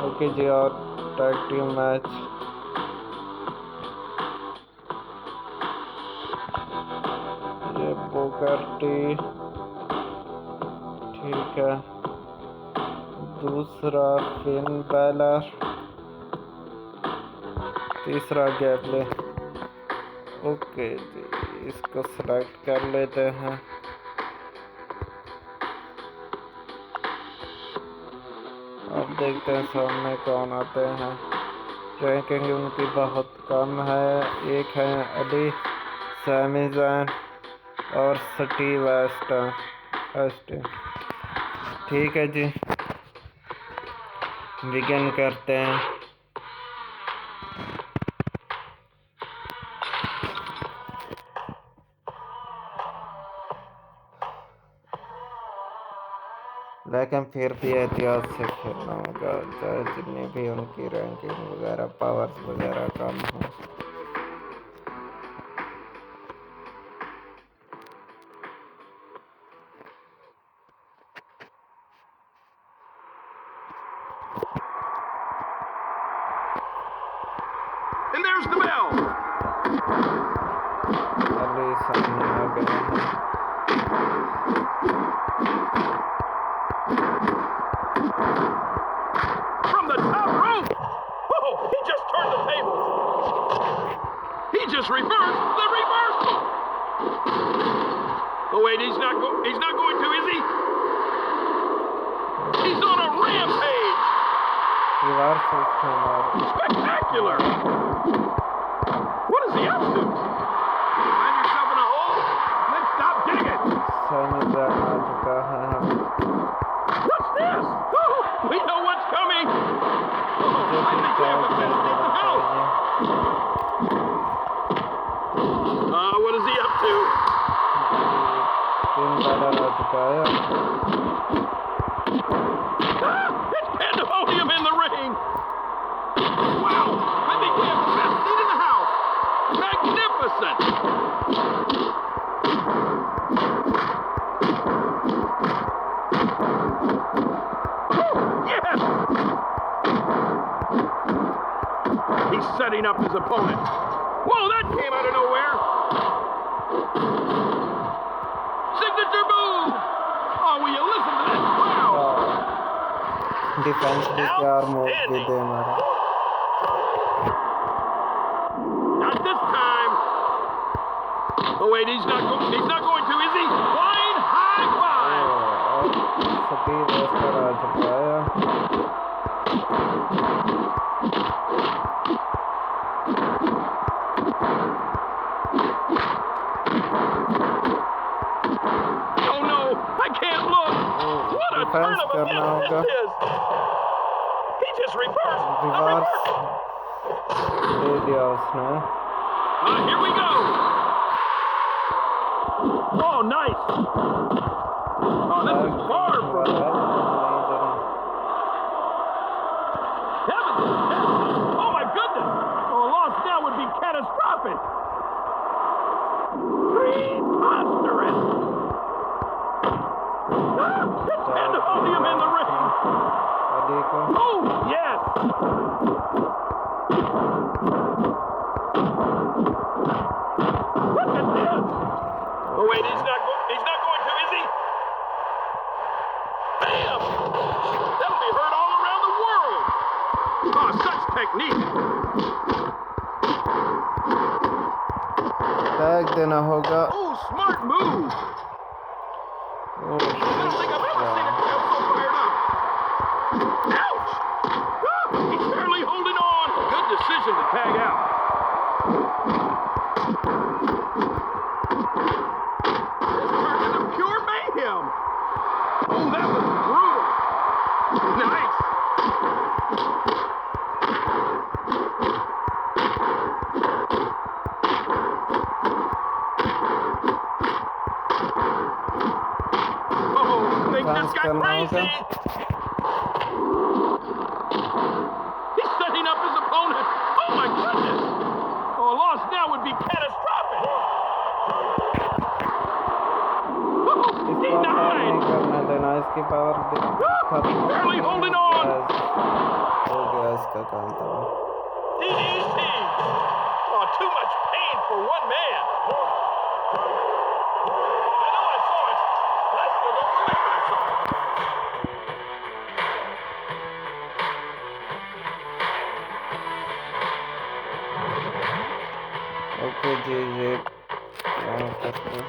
Okay जी, और tag team match. ये बोकर टी, ठीक है। दूसरा फिन बैलर, तीसरा गैबले। ओके जी, इसको सेलेक्ट कर लेते हैं। अब देखते हैं सामने कौन आते हैं। रैंकिंग उनकी बहुत कम है। एक है एडी सैमी ज़ैन और स्टीव ऑस्टिन। ठीक है जी, बिगिन करते हैं। लेकिन फिर भी एहतियात से खेलना होगा, चाहे जितनी भी उनकी रैंकिंग वगैरह पावर्स वगैरह कम हो। And there's the bell. अभी सामने आ गए हैं। From the top rope. Oh, he just turned the tables. He just reversed the reversal. Oh wait, he's not going to, is he? He's on a rampage. Spectacular. What is he up to? Find yourself in a hole? Then stop digging. What's this? Oh, we know what's coming. Oh, I think we have the best in the house. What is he up to? It's pandemonium in the ring. Wow, I think we have the best seat in the house. Magnificent. Oh, yes. He's setting up his opponent. Whoa, that came out of nowhere. Signature move. Oh, will you listen to that crowd? Defence भी यार move भी दे हमारा। Not this time. Oh wait, he's not going to, is he? Flying high five. Steve Austin आ चुका है। Oh no, I can't look. What a turn of events this is. He just reversed the reversal. दे दिया उसने। Here we go. Oh, nice. Oh, this is far from heavens. Oh my goodness. Oh, a loss now would be catastrophic. Preposterous. It's pandemonium in the ring. Oh, yes. Look at this. Oh, wait, he's not going to, is he? Bam! That'll be heard all around the world. Oh, such technique. Tag देना होगा। Oh, smart move. I don't think I've ever seen a crowd so fired up. Ouch! Ah, he's barely holding on. Good decision to tag out. This turned into pure mayhem. Oh, that was brutal. Nice. Oh, things just got crazy. He's setting up his opponent. Oh my goodness. Oh, a loss now would be catastrophic. Oh, denied. करना देना, इसकी power He's barely holding on. Oh, इसका काम था। DDT! Oh, too much pain for one man. I know I saw it, but I still don't believe I saw it. Okay जी, ये क्या करते हैं।